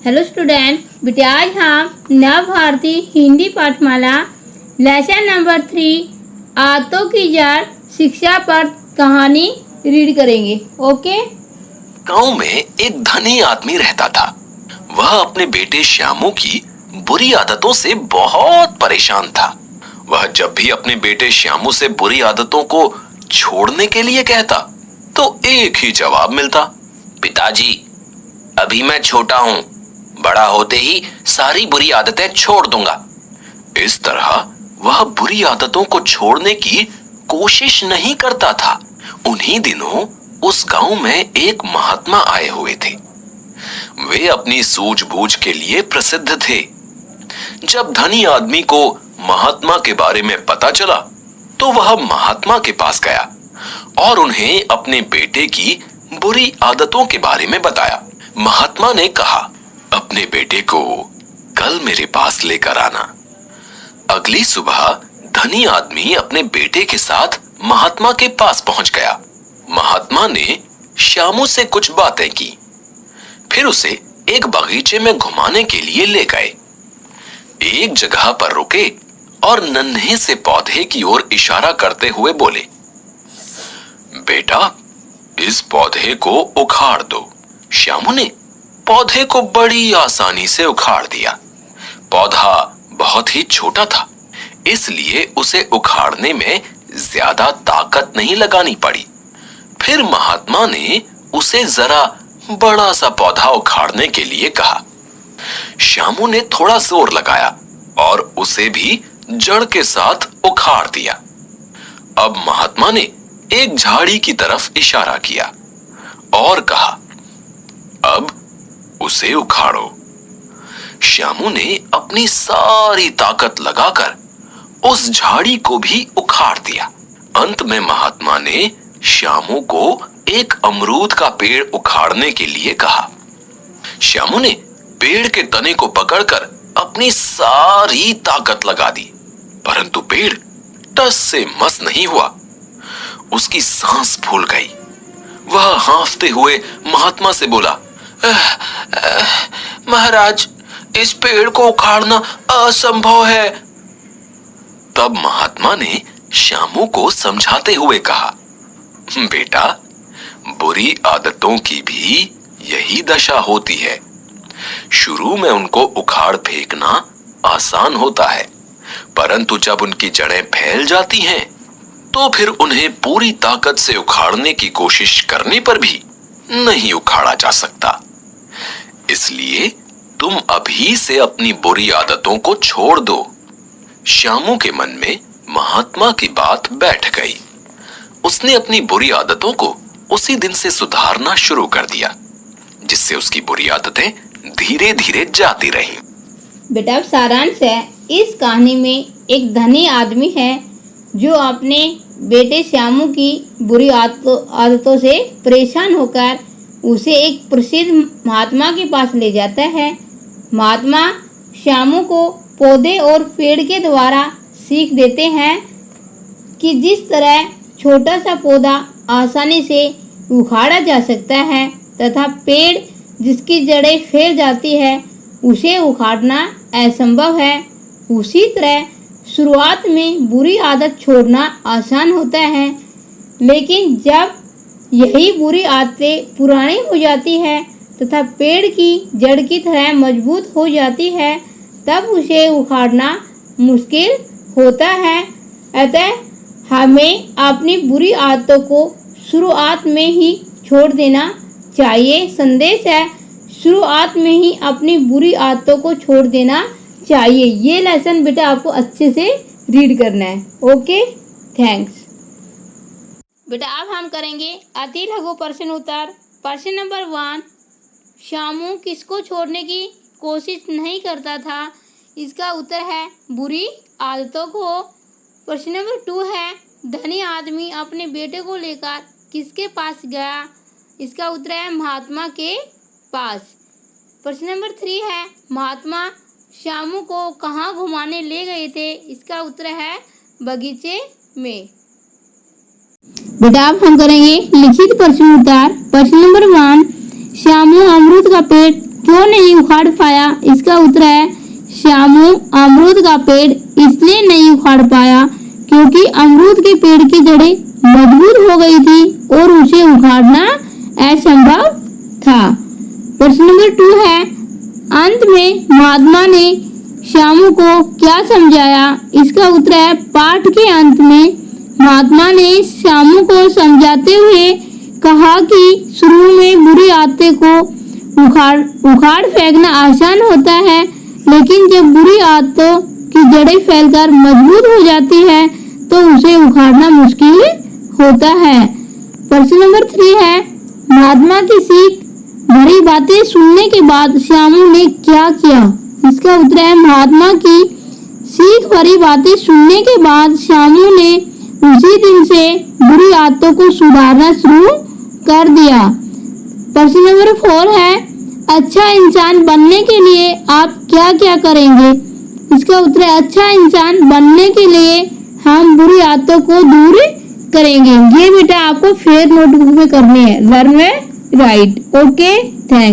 Hello student, बेटे आज हम नव भारती हिंदी पाठमाला लेसन नंबर 3 आदतों की जड़ शिक्षा पर कहानी रीड करेंगे। ओके। गांव में एक धनी आदमी रहता था। वह अपने बेटे श्यामू की बुरी आदतों से बहुत परेशान था। वह जब भी अपने बेटे श्यामू से बुरी आदतों को छोड़ने के लिए कहता तो एक ही जवाब मिलता, पिताजी अभी मैं छोटा हूँ, बड़ा होते ही सारी बुरी आदतें छोड़ दूंगा। इस तरह वह बुरी आदतों को छोड़ने की कोशिश नहीं करता था। उन्हीं दिनों उस गांव में एक महात्मा आए हुए थे। वे अपनी सूझबूझ के लिए प्रसिद्ध थे। जब धनी आदमी को महात्मा के बारे में पता चला तो वह महात्मा के पास गया और उन्हें अपने बेटे की बुरी आदतों के बारे में बताया। महात्मा ने कहा, अपने बेटे को कल मेरे पास लेकर आना। अगली सुबह धनी आदमी अपने बेटे के साथ महात्मा के पास पहुंच गया। महात्मा ने श्यामू से कुछ बातें की, फिर उसे एक बगीचे में घुमाने के लिए ले गए। एक जगह पर रुके और नन्हे से पौधे की ओर इशारा करते हुए बोले, बेटा इस पौधे को उखाड़ दो। श्यामू ने पौधे को बड़ी आसानी से उखाड़ दिया। पौधा बहुत ही छोटा था, इसलिए उसे उखाड़ने में ज्यादा ताकत नहीं लगानी पड़ी। फिर महात्मा ने उसे जरा बड़ा सा पौधा उखाड़ने के लिए कहा। श्यामू ने थोड़ा जोर लगाया और उसे भी जड़ के साथ उखाड़ दिया। अब महात्मा ने एक झाड़ी की तरफ इशारा किया और कहा, अब उसे उखाड़ो। श्यामू ने अपनी सारी ताकत लगाकर उस झाड़ी को भी उखाड़ दिया। अंत में महात्मा ने श्यामू को एक अमरूद का पेड़ उखाड़ने के लिए कहा। श्यामू ने पेड़ के तने को पकड़कर अपनी सारी ताकत लगा दी, परंतु पेड़ टस से मस नहीं हुआ। उसकी सांस फूल गई। वह हांफते हुए महात्मा से बोला, महाराज इस पेड़ को उखाड़ना असंभव है। तब महात्मा ने श्यामू को समझाते हुए कहा, बेटा बुरी आदतों की भी यही दशा होती है। शुरू में उनको उखाड़ फेंकना आसान होता है, परंतु जब उनकी जड़ें फैल जाती हैं तो फिर उन्हें पूरी ताकत से उखाड़ने की कोशिश करने पर भी नहीं उखाड़ा जा सकता। इसलिए तुम अभी से अपनी बुरी आदतों को छोड़ दो। श्यामू के मन में महात्मा की बात बैठ गई। उसने अपनी बुरी आदतों को उसी दिन से सुधारना शुरू कर दिया, जिससे उसकी बुरी आदतें धीरे धीरे जाती रहीं। बेटा अब सारांश है, इस कहानी में एक धनी आदमी है जो अपने बेटे श्यामू की बुरी आदतों से परेशान होकर उसे एक प्रसिद्ध महात्मा के पास ले जाता है। महात्मा श्यामू को पौधे और पेड़ के द्वारा सीख देते हैं कि जिस तरह छोटा सा पौधा आसानी से उखाड़ा जा सकता है तथा पेड़ जिसकी जड़ें फैल जाती है उसे उखाड़ना असंभव है, उसी तरह शुरुआत में बुरी आदत छोड़ना आसान होता है, लेकिन जब यही बुरी आदतें पुरानी हो जाती है तथा पेड़ की जड़ की तरह मजबूत हो जाती है तब उसे उखाड़ना मुश्किल होता है। अतः हमें अपनी बुरी आदतों को शुरुआत में ही छोड़ देना चाहिए। संदेश है, शुरुआत में ही अपनी बुरी आदतों को छोड़ देना चाहिए। ये लेसन बेटा आपको अच्छे से रीड करना है। Okay, thanks. बेटा अब हम करेंगे अति लघु प्रश्न उत्तर। प्रश्न नंबर 1, श्यामू किसको छोड़ने की कोशिश नहीं करता था? इसका उत्तर है बुरी आदतों को। प्रश्न नंबर 2 है, धनी आदमी अपने बेटे को लेकर किसके पास गया? इसका उत्तर है महात्मा के पास। प्रश्न नंबर 3 है, महात्मा श्यामू को कहाँ घुमाने ले गए थे? इसका उत्तर है बगीचे में। बेटा अब हम करेंगे लिखित प्रश्न उत्तर। प्रश्न नंबर 1, श्यामू अमरूद का पेड़ क्यों नहीं उखाड़ पाया? इसका उत्तर है श्यामू अमरूद का पेड़ इसलिए नहीं उखाड़ पाया क्योंकि अमरूद के पेड़ की जड़ें मजबूत हो गई थी और उसे उखाड़ना असंभव था। प्रश्न नंबर 2 है, अंत में महात्मा ने श्यामू को क्या समझाया? इसका उत्तर है पाठ के अंत में महात्मा ने श्यामू को समझाते हुए कहा कि शुरू में बुरी आदतें को उखाड़ फेंकना आसान होता है, लेकिन जब बुरी आदतों की जड़ें फैलकर मजबूत हो जाती है तो उसे उखाड़ना मुश्किल होता है। प्रश्न नंबर 3 है, महात्मा की सीख भरी बातें सुनने के बाद श्यामू ने क्या किया? इसका उत्तर है महात्मा की सीख भरी बातें सुनने के बाद श्यामू ने उसी दिन से बुरी आदतों को सुधारना शुरू कर दिया। प्रश्न नंबर 4 है, अच्छा इंसान बनने के लिए आप क्या क्या करेंगे? इसका उत्तर है अच्छा इंसान बनने के लिए हम बुरी आदतों को दूर करेंगे। ये बेटा आपको फेयर नोटबुक में करनी है, लर्न में राइट। Okay, thanks.